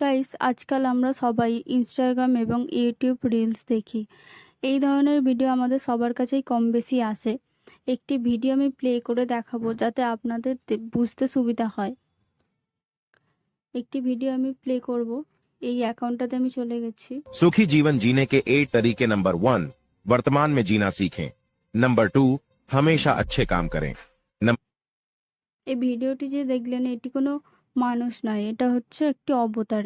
Guys, আজকাল আমরা সবাই ইনস্টাগ্রাম এবং ইউটিউব রিলস দেখি। এই ধরনের ভিডিও আমাদের সবার কাছেই কম বেশি আসে। একটি ভিডিও আমি প্লে করে দেখাবো যাতে আপনাদের বুঝতে সুবিধা হয়। একটি ভিডিও আমি প্লে করব। এই অ্যাকাউন্টটাতে আমি চলে গেছি। सुखी जीवन जीने के 8 तरीके। नंबर 1, वर्तमान में जीना सीखें। नंबर 2, हमेशा अच्छे काम करें। এই ভিডিওটি যে দেখলেন, এটি কোনো মানুষ নয়, এটা হচ্ছে একটি অবতার।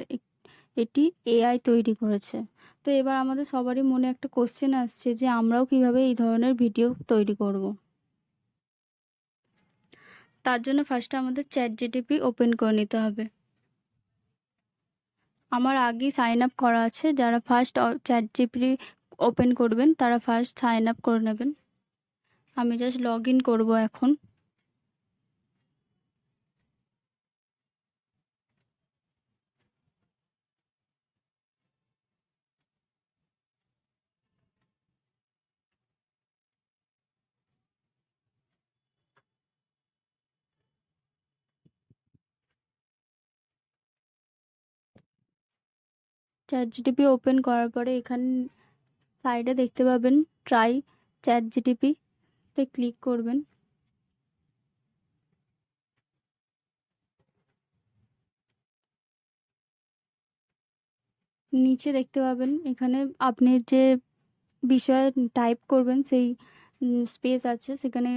এটি এআই তৈরি করেছে। তো এবার আমাদের সবারই মনে একটা কোশ্চেন আসছে যে আমরাও কিভাবে এই ধরনের ভিডিও তৈরি করব। তার জন্য ফার্স্টে আমাদের চ্যাট জিটিপি ওপেন করে নিতে হবে। আমার আগেই সাইন আপ করা আছে। যারা ফার্স্ট চ্যাট জিপিটি ওপেন করবেন তারা ফার্স্ট সাইন আপ করে নেবেন। আমি জাস্ট লগ ইন করবো এখন। চ্যাট জিটিপি ওপেন করার পরে এখানে সাইডে দেখতে পাবেন ট্রাই চ্যাট জিটিপি তে ক্লিক করবেন। নিচে দেখতে পাবেন এখানে আপনি যে বিষয়ে টাইপ করবেন সেই স্পেস আছে, সেখানে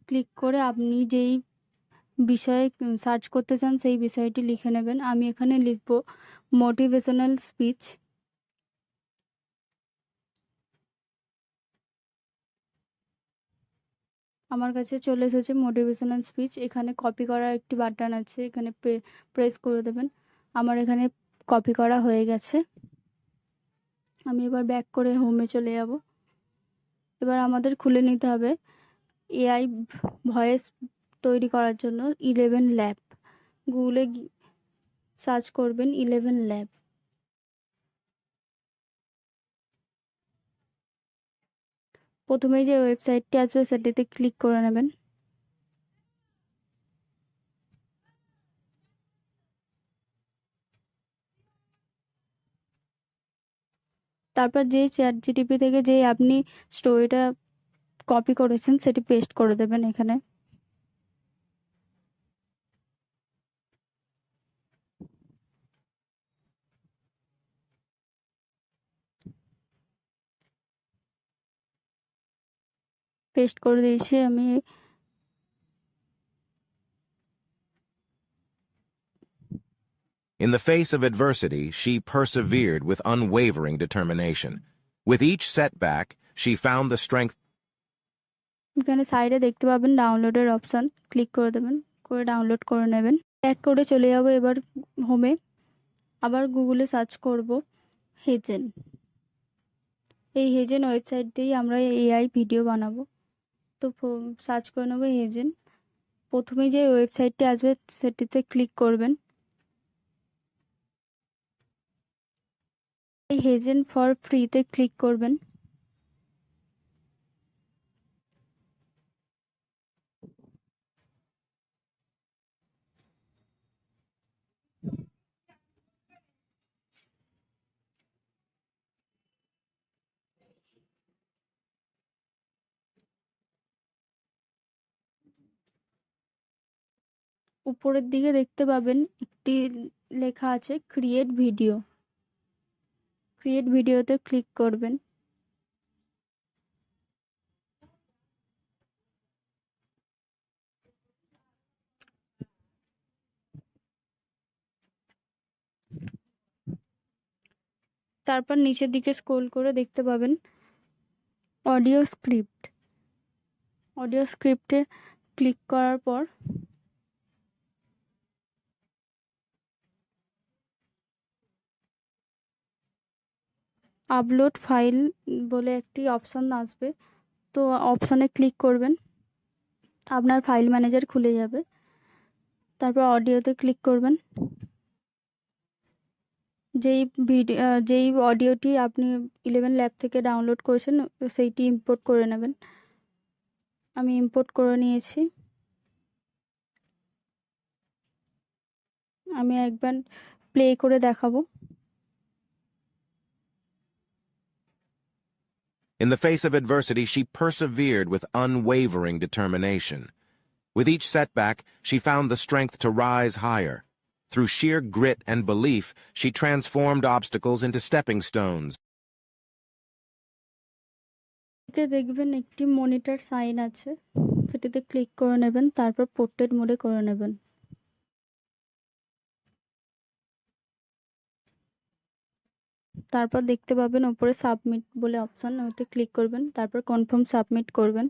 ক্লিক করে আপনি যেই বিষয়ে সার্চ করতে চান সেই বিষয়টি লিখে নেবেন। আমি এখানে লিখব মোটিভেশনাল স্পিচ। আমার কাছে চলে এসেছে মোটিভেশনাল স্পিচ। এখানে কপি করার একটি বাটন আছে, এখানে প্রেস করে দেবেন। আমার এখানে কপি করা হয়ে গেছে। আমি এবার ব্যাক করে হোমে চলে যাব। এবার আমাদের খুলে নিতে হবে এআই ভয়েস তৈরি করার জন্য 11 ল্যাব। গুগলে সার্চ করবেন 11 ল্যাব। প্রথমেই যে ওয়েবসাইটটি আসবে সেটিতে ক্লিক করে নেবেন। তারপর যে চ্যাট জিটিপি থেকে যে আপনি স্টোরিটা কপি করেছেন সেটি পেস্ট করে দেবেন এখানে। পেস্ট করে দিয়েছি আমি। In the face of adversity, she persevered with unwavering determination. With each setback, she found the strength. এখানে সাইডে দেখতে পাবেন ডাউনলোডের অপশন, ক্লিক করে দেবেন, করে ডাউনলোড করে নেবেন। ব্যাক করে চলে যাবো এবার হোমে। আবার গুগলে সার্চ করব হেজেন। এই হেজেন ওয়েবসাইট দিয়েই আমরা এআই ভিডিও বানাবো। তো সার্চ করে নেবো হেজেন। প্রথমেই যে ওয়েবসাইটটি আসবে সেটিতে ক্লিক করবেন। এই হেজেন ফর ফ্রিতে ক্লিক করবেন। উপরের দিকে দেখতে পাবেন একটি লেখা আছে ক্রিয়েট ভিডিও। ক্রিয়েট ভিডিওতে ক্লিক করবেন। তারপর নিচের দিকে স্ক্রোল করে দেখতে পাবেন অডিও স্ক্রিপ্ট। অডিও স্ক্রিপ্টে ক্লিক করার পর আপলোড ফাইল বলে একটি অপশন আসবে, তো অপশানে ক্লিক করবেন। আপনার ফাইল ম্যানেজার খুলে যাবে। তারপর অডিওতে ক্লিক করবেন। যেই অডিওটি আপনি 11 ল্যাব থেকে ডাউনলোড করেছেন সেইটি ইম্পোর্ট করে নেবেন। আমি ইম্পোর্ট করে নিয়েছি। আমি একবার প্লে করে দেখাবো। In the face of adversity, she persevered with unwavering determination. With each setback, she found the strength to rise higher. Through sheer grit and belief, she transformed obstacles into stepping stones. দেখবেন একটি monitor sign আছে, সেটিতে click করে নেবেন, তারপর portrait মোডে করে নেবেন। তারপর দেখতে পাবেন উপরে সাবমিট বলে অপশন, ওতে ক্লিক করবেন, তারপর কনফার্ম সাবমিট করবেন।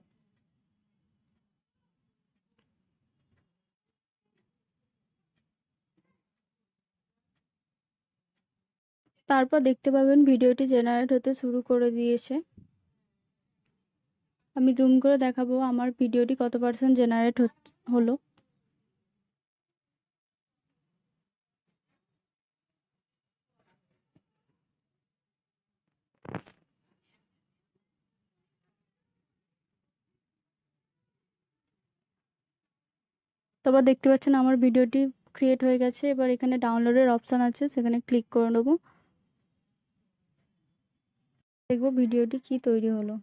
তারপর দেখতে পাবেন ভিডিওটি জেনারেট হতে শুরু করে দিয়েছে। আমি জুম করে দেখাবো আমার ভিডিওটি কত পার্সেন্ট জেনারেট হলো। তারপর দেখতে পাচ্ছেন আমার ভিডিওটি ক্রিয়েট হয়ে গেছে। এবার এখানে ডাউনলোডের অপশান আছে, সেখানে ক্লিক করে নেবো। দেখবো ভিডিওটি কি তৈরি হলো।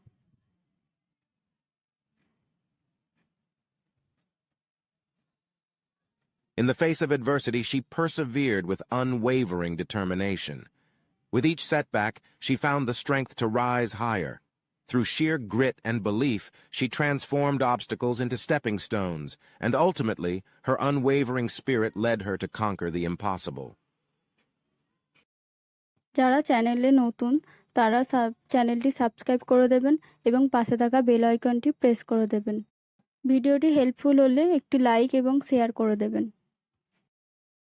In the face of adversity, she persevered with unwavering determination. With each setback, she found the strength to rise higher. Through sheer grit and belief, she transformed obstacles into stepping stones, and ultimately, her unwavering spirit led her to conquer the impossible. যারা চ্যানেলে নতুন তারা চ্যানেলটি subscribe করে দেবেন এবং পাশে থাকা বেল আইকনটি প্রেস করে দেবেন। ভিডিওটি হেল্পফুল হলে একটি লাইক এবং শেয়ার করে দেবেন।